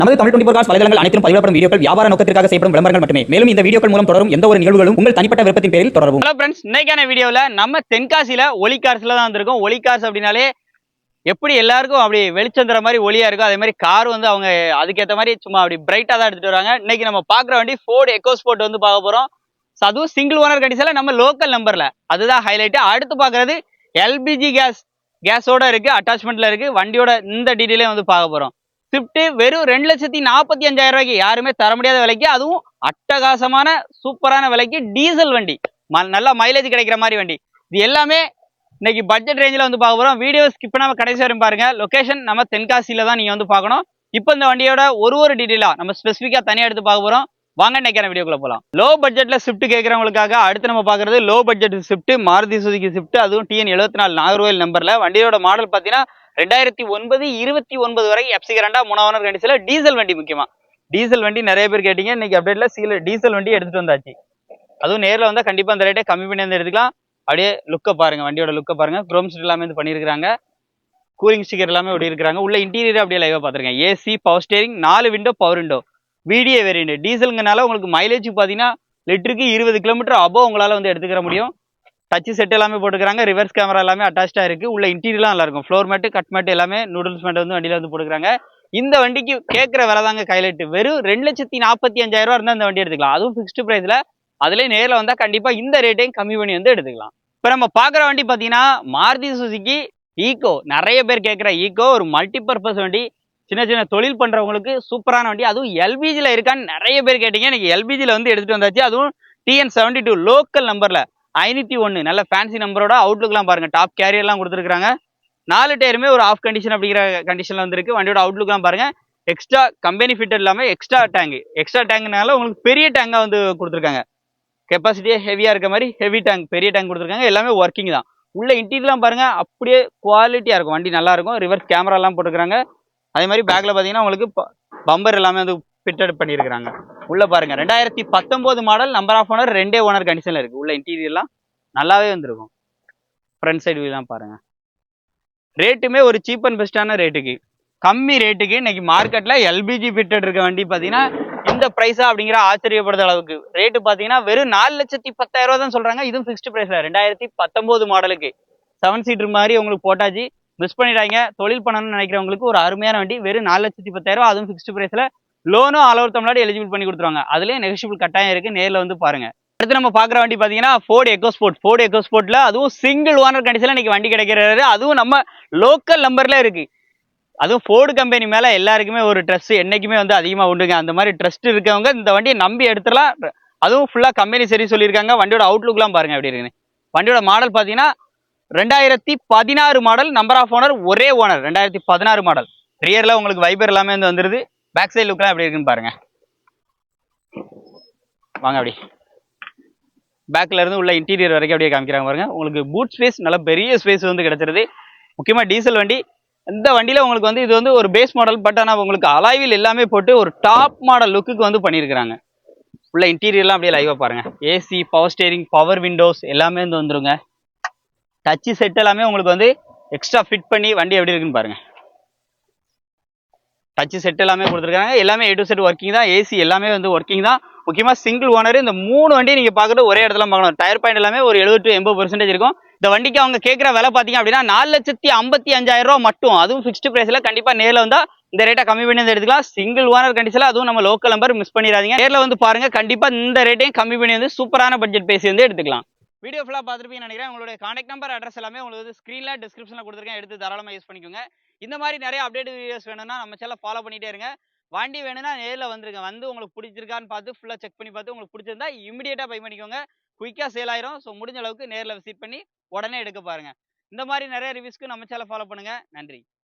நமது தமிழ் 24 காஸ் வலைதளங்கள் அனைத்தும் பதிவிடப்படும் வீடியோக்கள் வியாபார நோக்கத்திற்காக செய்யப்படும் விளம்பரங்கள் மட்டுமே. மேலும் இந்த வீடியோக்கள் மூலம் தொடரும் எந்த ஒரு நிகழ்வுகளும் உங்கள் தனிப்பட்ட விருப்பத்தின் பேரில் தொடரவும். ஹலோ ஃப்ரெண்ட்ஸ், இன்னைக்கான வீடியோவில் நம்ம தென்காசியில் ஒலி கார்ஸ்ல தான் வந்திருக்கோம். ஒலி கார்ஸ் அப்படின்னாலே எப்படி எல்லாருக்கும் அப்படி வெளிச்சம் தர மாதிரி ஒளியா இருக்கும், அதே மாதிரி கார் வந்து அவங்க அதுக்கேற்ற மாதிரி சும்மா அப்படி பிரைட்டாக தான் எடுத்துட்டு வராங்க. இன்னைக்கு நம்ம பார்க்குற வண்டி ஃபோர்டு எக்கோஸ்போர்ட் வந்து பார்க்க போகிறோம். அதுவும் சிங்கிள் ஓனர் கண்டிஷனில் நம்ம லோக்கல் நம்பரில், அதுதான் ஹைலைட்டு. அடுத்து பார்க்குறது எல்பிஜி கேஸோட இருக்குது, அட்டாச்மெண்ட்டில் இருக்குது. வண்டியோட இந்த டீட்டெயிலே வந்து பார்க்க போகிறோம். ஸ்விஃப்ட் வெறும் 2,45,000 ரூபாய்க்கு, யாருமே தர முடியாத விலைக்கு, அதுவும் அட்டகாசமான சூப்பரான விலைக்கு டீசல் வண்டி, நல்லா மைலேஜ் கிடைக்கிற மாதிரி வண்டி. இது எல்லாமே இன்னைக்கு பட்ஜெட் ரேஞ்சில் வந்து பார்க்க போகிறோம். வீடியோ ஸ்கிப் பண்ணாமல் கடைசி வரையும் பாருங்க. லொகேஷன் நம்ம தென்காசியில் தான் நீங்கள் வந்து பார்க்கணும். இப்போ இந்த வண்டியோட ஒரு டீட்டெயிலாக நம்ம ஸ்பெசிஃபிக்காக தனியாக எடுத்து பார்க்க போகிறோம். வாங்க இன்னைக்கான வீடியோக்குள்ள போகலாம். லோ பட்ஜெட்ல ஸ்விஃப்ட் கேட்குறவங்களுக்காக அடுத்து நம்ம பார்க்குறது low budget Swift, Maruti Suzuki Swift, அதுவும் TN74 நாகர்கோவில் நம்பர்ல. வண்டியோட மாடல் பார்த்தீங்கன்னா 2009 29 வரை எஃப்சி கரண்டா 3 ஓனர் கண்டிஷன்ல டீசல் வண்டி. முக்கியமா டீசல் வண்டி நிறைய பேர் கேட்டீங்க. இன்னைக்கு அப்டேட்ல டீசல் வண்டி எடுத்துட்டு வந்தாச்சு. அதுவும் நேரில் வந்தால் கண்டிப்பாக அந்த ரேட்டை கம்மி பண்ணி வந்து எடுத்துக்கலாம். அப்படியே லுக்கை பாருங்க, வண்டியோட லுக்கை பாருங்க. குரோம் ஸ்டிக் எல்லாமே வந்து பண்ணியிருக்காங்க, கூலிங் ஸ்டிக்கர் எல்லாமே ஒட்டி இருக்காங்க. உள்ள இன்டீரியர் அப்படியே லைவா பார்த்துருக்கேன். AC, power steering, 4 window, power window, video variant. டீசலுங்கனால உங்களுக்கு மைலேஜ் பார்த்தீங்கன்னா லிட்டருக்கு 20 கிலோமீட்டர் அபோவ் உங்களால் வந்து எடுத்துக்கிற முடியும். டச் செட் எல்லாமே போட்டுக்கிறாங்க, ரிவர்ஸ் கேமரா எல்லாமே அட்டாச்சாக இருக்குது. உள்ள இன்டீரியர்லாம் நல்லா இருக்கும். ஃப்ளோர் மேட்டு, கட் மேட்டு எல்லாமே நூடுல்ஸ் மேட்டு வந்து வண்டியில் வந்து போட்டுக்கிறாங்க. இந்த வண்டிக்கு கேட்குற விலை தாங்க ஹைலைட். வெறும் 2,45,000 ரூபா இருந்தால் இந்த வண்டி எடுத்துக்கலாம். அதுவும் ஃபிக்ஸ்டு ப்ரைஸில். அதிலே நேரில் வந்தால் கண்டிப்பாக இந்த ரேட்டையும் கம்மி பண்ணி வந்து எடுத்துக்கலாம். இப்போ நம்ம பார்க்குற வண்டி பார்த்தீங்கன்னா மாருதி சுசுகி ஈகோ. நிறைய பேர் கேட்குற ஈகோ ஒரு மல்டிபர்பஸ் வண்டி. சின்ன சின்ன தொழில் பண்ணுறவங்களுக்கு சூப்பரான வண்டி. அதுவும் எல்பிஜியில் இருக்கான்னு நிறைய பேர் கேட்டீங்க. இன்னைக்கு எல்பிஜியில் வந்து எடுத்துகிட்டு வந்தாச்சு. அதுவும் TN72 லோக்கல் நம்பரில் 501 நல்ல ஃபேன்சி நம்பரோட. அவுட்லுக்லாம் பாருங்கள், டாப் கேரியர்லாம் கொடுத்துருக்காங்க. 4 டயருமே ஒரு ஆஃப் கண்டிஷன் அப்படிங்கிற கண்டிஷனில் வந்துருக்கு. வண்டியோட அவுட்லுக்லாம் பாருங்கள். எக்ஸ்ட்ரா கம்பெனி ஃபிட்டட் இல்லாமல் எக்ஸ்ட்ரா டேங்குனால உங்களுக்கு பெரிய டேங்காக வந்து கொடுத்துருக்காங்க. கெப்பாசிட்டியே ஹெவியாக இருக்க மாதிரி ஹெவி டேங்க், பெரிய டேங்க் கொடுத்துருக்காங்க. எல்லாமே ஒர்க்கிங் தான். உள்ள இன்டீரியர்லாம் பாருங்கள், அப்படியே குவாலிட்டியாக இருக்கும். வண்டி நல்லா இருக்கும். ரிவர்ஸ் கேமராலாம் போட்டுருக்காங்க. அதே மாதிரி பேக்கில் பார்த்தீங்கன்னா உங்களுக்கு பம்பர் எல்லாமே வந்து ஃபிட்டட் பண்ணியிருக்காங்க. உள்ள பாருங்க 2019 model, number of owner 2 owner கண்டிஷனில் இருக்குது. உள்ள இன்டீரியர்லாம் நல்லாவே வந்துருக்கும். ஃப்ரண்ட் சைடு வியூலாம் பாருங்க. ரேட்டுமே ஒரு சீப் அண்ட் பெஸ்ட்டான ரேட்டுக்கு, கம்மி ரேட்டுக்கு இன்னைக்கு மார்க்கெட்டில் எல்பிஜி ஃபிட்டட் இருக்க வண்டி பார்த்தீங்கன்னா இந்த ப்ரைஸா அப்படிங்கிற ஆச்சரியப்படுற அளவுக்கு ரேட்டு பார்த்தீங்கன்னா வெறும் 4,10,000 ரூபா தான் சொல்கிறாங்க. இதுவும் ஃபிக்ஸ்டு ப்ரைஸில் 2019 மாடலுக்கு 7 சீட்டர் மாதிரி உங்களுக்கு போட்டாச்சு. மிஸ் பண்ணிடாங்க. தொழில் பண்ணணும்னு நினைக்கிறவங்களுக்கு ஒரு அருமையான வண்டி. வெறும் 4,10,000 ரூபா, அதுவும் ஃபிக்ஸ்டு ப்ரைஸில். லோனும் ஆல் ஓவர் தமிழ்நாடு எலிஜிபிள் பண்ணி கொடுத்துருவாங்க. அதுலேயே நெகோஷியபிள் கட்டாயம் இருக்குது. நேரில் வந்து பாருங்க. அடுத்து நம்ம பார்க்குற வண்டி பார்த்தீங்கன்னா ஃபோர்டு எக்கோஸ்போர்ட்டில் அதுவும் சிங்கிள் ஓனர் கண்டிஷனில் இன்னைக்கு வண்டி கிடைக்கிறது. அதுவும் நம்ம லோக்கல் நம்பர்ல இருக்குது. அதுவும் ஃபோர்டு கம்பெனி மேலே எல்லாருக்குமே ஒரு ட்ரஸ்ட் என்றைக்குமே வந்து அதிகமாக உண்டுங்க. அந்த மாதிரி ட்ரஸ்ட் இருக்கவங்க இந்த வண்டியை நம்பி எடுத்துடலாம். அதுவும் ஃபுல்லாக கம்பெனி சரி சொல்லியிருக்காங்க. வண்டியோட அவுட்லுக்லாம் பாருங்கள் எப்படி இருக்குன்னு. வண்டியோட மாடல் பார்த்தீங்கன்னா 2016 மாடல், நம்பர் ஆஃப் ஓனர் ஒரே ஓனர் 2016 மாடல். ரியரில் உங்களுக்கு வைபர் எல்லாமே வந்து வந்துடுது. பேக் சைடு லுக்லாம் எப்படி இருக்குன்னு பாருங்கள். வாங்க அப்படி பேக்கில் இருந்து உள்ள இன்டீரியர் வரைக்கும் அப்படியே காமிக்கிறாங்க பாருங்க. உங்களுக்கு பூட் ஸ்பேஸ், நல்ல பெரிய ஸ்பேஸ் வந்து கிடச்சிருது. முக்கியமாக டீசல் வண்டி. இந்த வண்டியில் உங்களுக்கு வந்து இது வந்து ஒரு பேஸ் மாடல், பட் ஆனால் உங்களுக்கு அலாய்வில் எல்லாமே போட்டு ஒரு டாப் மாடல் லுக்குக்கு வந்து பண்ணியிருக்கிறாங்க. உள்ள இன்டீரியர்லாம் அப்படியே லைவாக பாருங்கள். AC, power steering, power Windows எல்லாமே வந்து வந்துருங்க. டச்சு செட் எல்லாமே உங்களுக்கு வந்து எக்ஸ்ட்ரா ஃபிட் பண்ணி வண்டி எப்படி இருக்குன்னு பாருங்கள். டச்சு செட் எல்லாமே கொடுத்துருக்காங்க. எல்லாமே A to Z ஒர்க்கிங் தான். ஏசி எல்லாமே வந்து ஒர்க்கிங் தான். முக்கியமாக சிங்கிள் ஓனர். இந்த 3 வண்டியை நீங்கள் பார்க்குறது ஒரே இடத்துல பார்க்கணும். டயர் பாயிண்ட் எல்லாமே ஒரு 70 to 80% இருக்கும். இந்த வண்டிக்கு அவங்க கேட்குற விலை பார்த்தீங்க அப்படின்னா 4,55,000 ரூபா மட்டும். அதுவும் ஃபிக்ஸ்டு ப்ரைஸில். கண்டிப்பாக நேரில் வந்தால் இந்த ரேட்டை கம்மி பண்ணி வந்து எடுத்துக்கலாம். சிங்கிள் ஓனர் கண்டிஷனில், அதுவும் நம்ம லோக்கல் நம்பர். மிஸ் பண்ணிடாதீங்க. நேரில் வந்து பாருங்க. கண்டிப்பாக இந்த ரேட்டையும் கம்மி பண்ணி வந்து சூப்பரான பட்ஜெட் பேசி வந்து எடுத்துக்கலாம். வீடியோ ஃபுல்லாக பார்த்துருப்பீங்கன்னு நினைக்கிறேன். உங்களுடைய கான்டாக்ட் நம்பர், அட்ரஸ் எல்லாமே உங்களுக்கு வந்து ஸ்க்ரீனில் டிஸ்கிரிப்ஷனில் கொடுத்துருக்கேன். எடுத்து தாராளமாக யூஸ் பண்ணிக்கோங்க. இந்த மாதிரி நிறைய அப்டேட் வீடியோஸ் வேணும்னா நம்ம சேனல் ஃபாலோ பண்ணிட்டே இருங்க. வண்டி வேணும்னா நேரில் வந்துருங்க. வந்து உங்களுக்கு பிடிச்சிருக்கான்னு பார்த்து ஃபுல்லாக செக் பண்ணி பார்த்து உங்களுக்கு பிடிச்சிருந்தா இமீடியட்டாக பை பண்ணிக்கோங்க. குயிக்காக சேல் ஆயிரும். ஸோ முடிஞ்ச அளவுக்கு நேரில் விசிட் பண்ணி உடனே எடுக்க பாருங்க. இந்த மாதிரி நிறைய ரிவ்யூஸ்க்கு நம்ம சேனல் ஃபாலோ பண்ணுங்க. நன்றி.